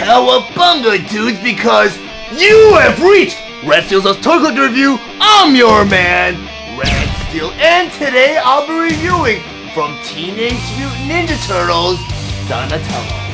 Cowabunga, dudes, because you have reached Red Steele's Toy Collector Review. I'm your man, Red Steele, and today I'll be reviewing from Teenage Mutant Ninja Turtles, Donatello.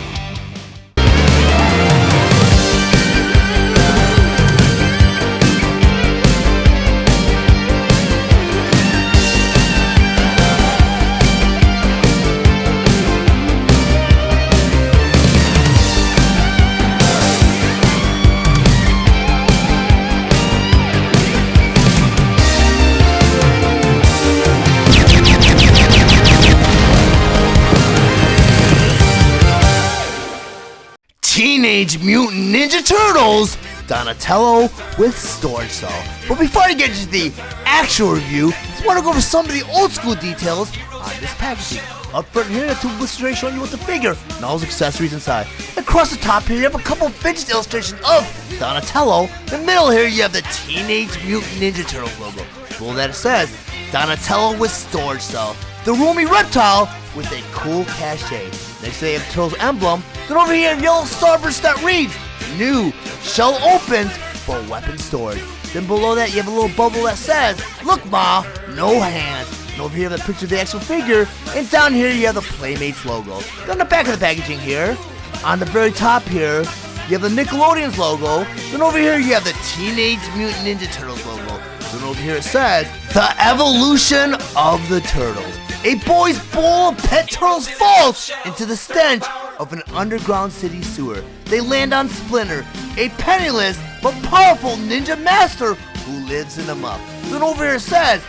Teenage Mutant Ninja Turtles, Donatello with Storage Cell. But before I get to the actual review, I just want to go over some of the old school details on this packaging. Up front here, the two blisters showing you what the figure and all his accessories inside. Across the top here, you have a couple of vintage illustrations of Donatello. In the middle here, you have the Teenage Mutant Ninja Turtles logo. Cool that it says Donatello with Storage Cell. The roomy reptile with a cool cachet. Next they have Turtles emblem. Then over here, yellow starburst that reads, new, shell opens for weapon storage. Then below that, you have a little bubble that says, look ma, no hands. And over here, you have the picture of the actual figure. And down here, you have the Playmates logo. Then on the back of the packaging here, on the very top here, you have the Nickelodeon's logo. Then over here, you have the Teenage Mutant Ninja Turtles logo. Then over here, it says, the evolution of the turtles. A boy's bowl of pet turtles falls into the stench of an underground city sewer. They land on Splinter, a penniless but powerful ninja master who lives in the muck. Then over here it says,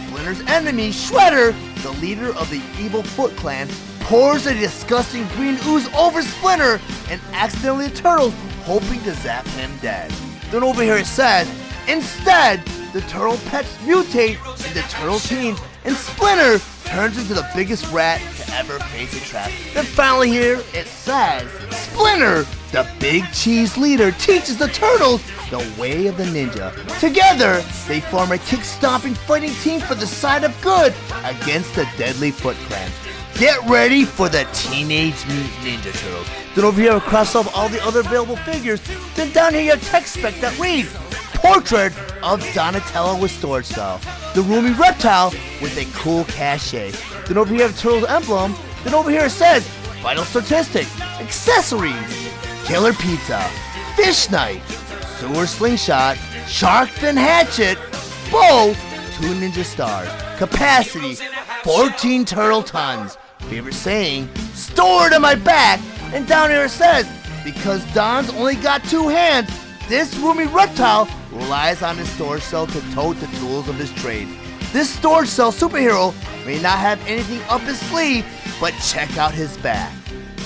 Splinter's enemy, Shredder, the leader of the evil Foot Clan, pours a disgusting green ooze over Splinter and accidentally the turtles, hoping to zap him dead. Then over here it says, instead, the turtle pets mutate into turtle teens and Splinter turns into the biggest rat to ever face a trap. Then finally here, it says, Splinter, the big cheese leader, teaches the turtles the way of the ninja. Together, they form a kick-stomping fighting team for the side of good against the deadly Foot Clan. Get ready for the Teenage Mutant Ninja Turtles. Then over here, across all the other available figures, then down here you have text spec that reads, portrait of Donatello with Storage Cell. The roomy reptile with a cool cachet. Then over here you have Turtles emblem. Then over here it says, vital statistics, accessories, killer pizza, fish knife, sewer slingshot, shark fin hatchet, bow, 2 ninja stars, capacity, 14 turtle tons. Favorite saying, stored in my back. And down here it says, because Don's only got 2 hands, this roomy reptile relies on his storage cell to tote the tools of his trade. This storage cell superhero may not have anything up his sleeve, but check out his back.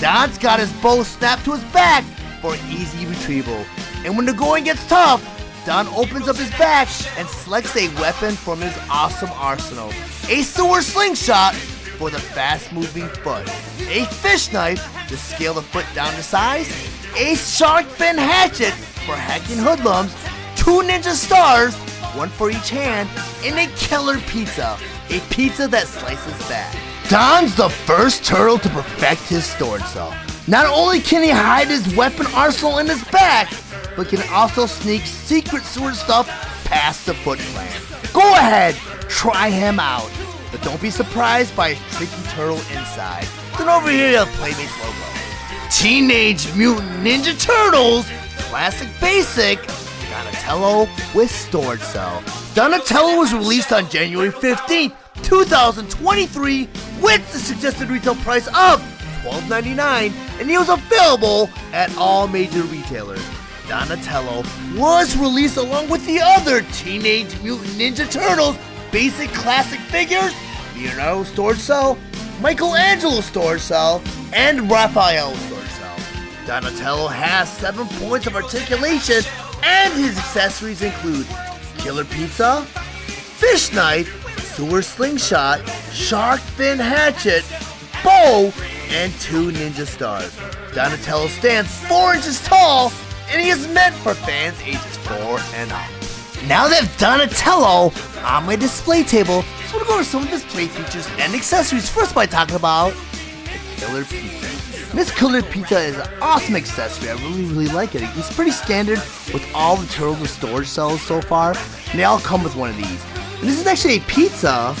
Don's got his bow snapped to his back for easy retrieval. And when the going gets tough, Don opens up his back and selects a weapon from his awesome arsenal. A sewer slingshot for the fast-moving foot. A fish knife to scale the foot down to size. A shark fin hatchet for hacking hoodlums. 2 ninja stars, 1 for each hand, and a killer pizza, a pizza that slices back. Don's the first turtle to perfect his storage cell. Not only can he hide his weapon arsenal in his back, but can also sneak secret sewer stuff past the Foot Clan. Go ahead, try him out, but don't be surprised by his tricky turtle inside. Then over here you have Playmates logo. Teenage Mutant Ninja Turtles, classic basic, Donatello with Storage Cell. Donatello was released on January 15th, 2023 with the suggested retail price of $12.99 and he was available at all major retailers. Donatello was released along with the other Teenage Mutant Ninja Turtles basic classic figures, Leonardo Storage Cell, Michelangelo Storage Cell, and Raphael Storage Cell. Donatello has 7 points of articulation and his accessories include killer pizza, fish knife, sewer slingshot, shark fin hatchet, bow, and 2 ninja stars. Donatello stands 4 inches tall and he is meant for fans ages 4 and up. Now that Donatello on my display table, so we're going to go over some of his play features and accessories first by talking about the killer pizza. This killer pizza is an awesome accessory. I really like it. It's pretty standard with all the turtles with storage cells so far. And they all come with one of these. And this is actually a pizza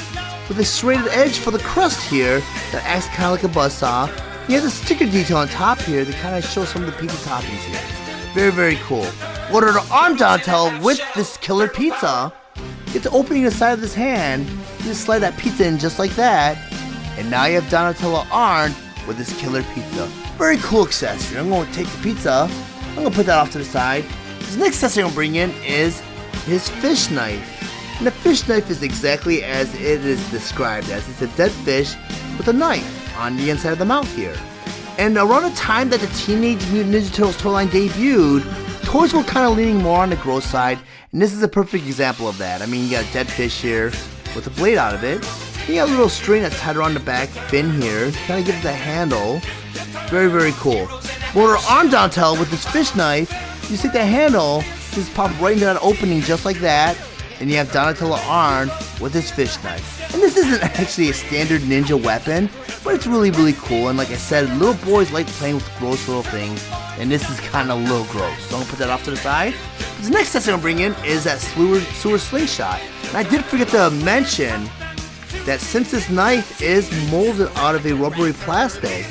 with a serrated edge for the crust here that acts kind of like a buzzsaw. You have the sticker detail on top here that kind of shows some of the pizza toppings here. Very cool. Order the arm Donatello with this killer pizza. Get the opening in the side of this hand. You just slide that pizza in just like that. And now you have Donatello armed with this killer pizza. Very cool accessory. I'm going to take the pizza. I'm going to put that off to the side. This next accessory I'm going to bring in is his fish knife. And the fish knife is exactly as it is described as. It's a dead fish with a knife on the inside of the mouth here. And around the time that the Teenage Mutant Ninja Turtles toy line debuted, toys were kind of leaning more on the gross side, and this is a perfect example of that. I mean, you got a dead fish here with a blade out of it. You got a little string that's tied around the back fin here, kind of gives it a handle. Very cool. Order arm Donatello with this fish knife. You stick the handle, just pop right into that opening just like that, and you have Donatello armed with his fish knife. And this isn't actually a standard ninja weapon, but it's really cool. And like I said, little boys like playing with gross little things, and this is kind of a little gross. So I'm gonna put that off to the side. The next accessory I'm gonna bring in is that sewer slingshot. And I did forget to mention that since this knife is molded out of a rubbery plastic,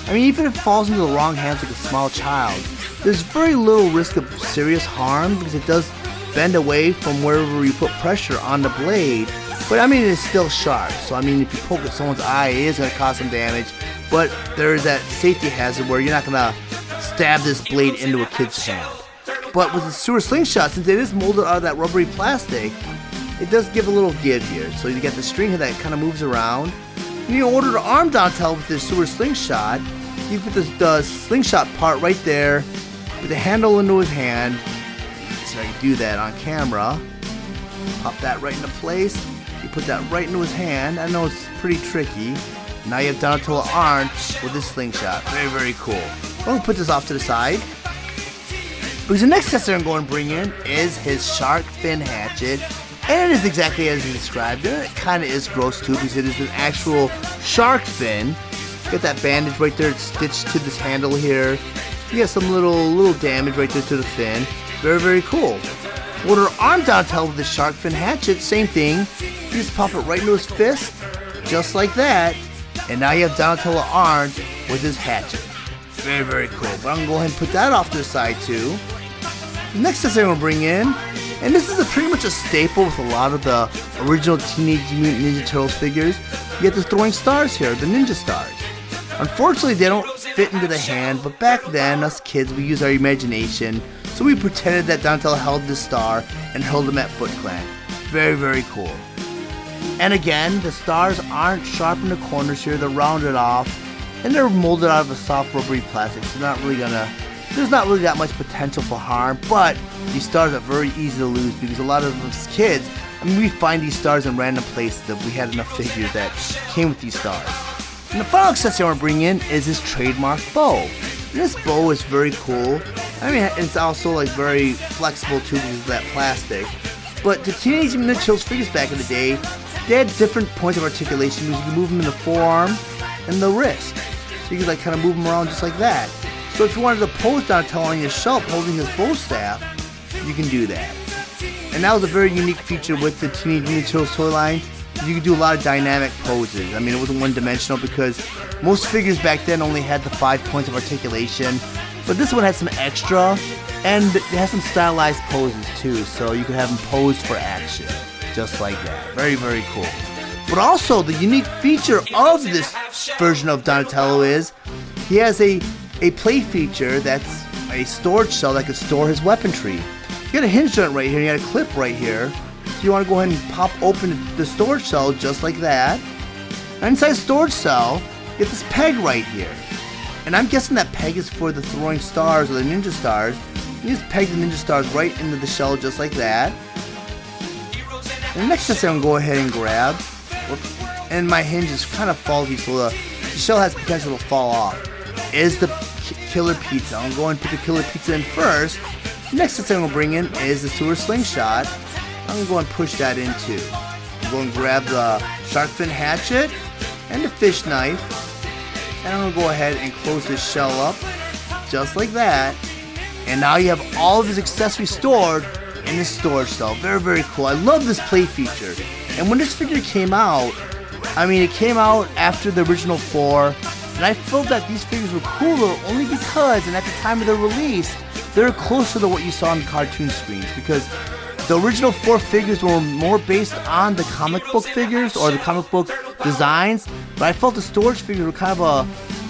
I mean, even if it falls into the wrong hands like a small child, there's very little risk of serious harm because it does bend away from wherever you put pressure on the blade. But I mean, it's still sharp, so I mean, if you poke at someone's eye, it is going to cause some damage. But there is that safety hazard where you're not going to stab this blade into a kid's hand. But with the sewer slingshot, since it is molded out of that rubbery plastic, it does give a little give here. So you get the string here that kind of moves around. And you order the arm Donatello with this sewer slingshot. You put the slingshot part right there, with the handle into his hand. So I can do that on camera. Pop that right into place. You put that right into his hand. I know it's pretty tricky. Now you have Donatello armed with this slingshot. Very cool. I'm going to put this off to the side. Because the next accessory I'm going to bring in is his shark fin hatchet. And it is exactly as he described it. It kind of is gross too because it is an actual shark fin. Got that bandage right there stitched to this handle here. You got some little damage right there to the fin. Very cool. Order arm Donatello with the shark fin hatchet, same thing. You just pop it right into his fist, just like that. And now you have Donatello armed with his hatchet. Very cool. But I'm going to go ahead and put that off to the side too. The next accessory I'm going to bring in, and this is pretty much a staple with a lot of the original Teenage Mutant Ninja Turtles figures. You get the throwing stars here, the ninja stars. Unfortunately, they don't fit into the hand, but back then, us kids, we used our imagination, so we pretended that Donatello held this star and held him at Foot Clan. Very cool. And again, the stars aren't sharp in the corners here, they're rounded off, and they're molded out of a soft rubbery plastic, so there's not really that much potential for harm, but these stars are very easy to lose because a lot of us kids, I mean, we find these stars in random places that we had enough figures that came with these stars. And the final accessory I want to bring in is his trademark bow. And this bow is very cool. I mean, it's also like very flexible too because of that plastic. But the Teenage Mutant Ninja Turtles figures back in the day, they had different points of articulation because you could move them in the forearm and the wrist. So you could like kind of move them around just like that. So if you wanted to pose Donatello on your shelf holding his bow staff, you can do that. And that was a very unique feature with the Teenage Mutant Ninja Turtles toy line. You could do a lot of dynamic poses. I mean, it wasn't one-dimensional because most figures back then only had the 5 points of articulation. But this one had some extra, and it has some stylized poses too. So you could have them posed for action, just like that. Very cool. But also, the unique feature of this version of Donatello is he has a play feature that's a storage cell that can store his weaponry. You got a hinge joint right here, and you got a clip right here. So you want to go ahead and pop open the storage cell just like that. And inside the storage cell, you get this peg right here. And I'm guessing that peg is for the throwing stars or the ninja stars. You just peg the ninja stars right into the shell just like that. And the next thing I'm going to go ahead and grab, and my hinge is kind of faulty, so the shell has potential to fall off, is the killer pizza. I'm going to put the killer pizza in first. The next thing I'm going to bring in is the sewer slingshot. I'm going to go and push that in too. I'm going to grab the shark fin hatchet and the fish knife. And I'm gonna go ahead and close this shell up, just like that. And now you have all of his accessories stored in this storage cell. Very, very cool. I love this play feature. And when this figure came out, I mean, it came out after the original 4, and I felt that these figures were cooler only because, and at the time of their release, they were closer to what you saw on the cartoon screens, because the original 4 figures were more based on the comic book figures or the comic book designs, but I felt the storage figures were kind of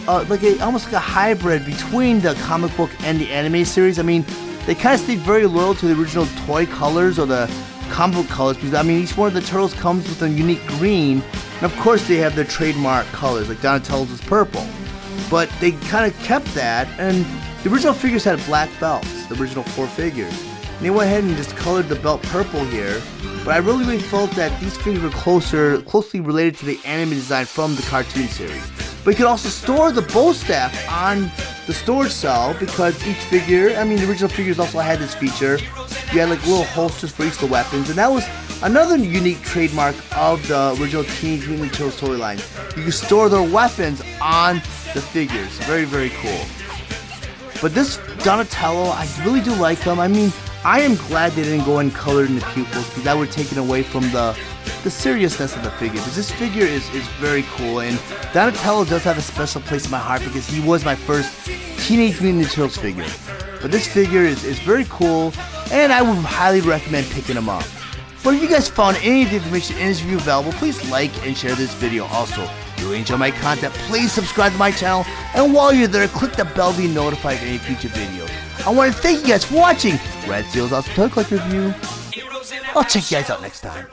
almost like a hybrid between the comic book and the anime series. I mean, they kind of stayed very loyal to the original toy colors or the comic book colors, because I mean, each one of the turtles comes with a unique green, and of course they have their trademark colors, like Donatello's is purple. But they kind of kept that, and the original figures had black belts, the original 4 figures. And they went ahead and just colored the belt purple here, but I really felt that these figures were closely related to the anime design from the cartoon series. But you could also store the bow staff on the storage cell, because each figure, I mean, the original figures also had this feature. You had like little holsters for each of the weapons, and that was another unique trademark of the original Teenage Mutant Ninja Turtles storyline. You could store their weapons on the figures. Very, very cool. But this Donatello, I really do like him. I mean, I am glad they didn't go and color in the pupils, because that would have taken away from the seriousness of the figure. But this figure is very cool, and Donatello does have a special place in my heart because he was my first Teenage Mutant Ninja Turtles figure. But this figure is very cool, and I would highly recommend picking him up. But if you guys found any of the information in this review valuable, please like and share this video. Also, if you enjoy my content, please subscribe to my channel, and while you're there, click the bell to be notified of any future videos. I want to thank you guys for watching Red Steele's Awesome Toy Collector Review. I'll check you guys out next time.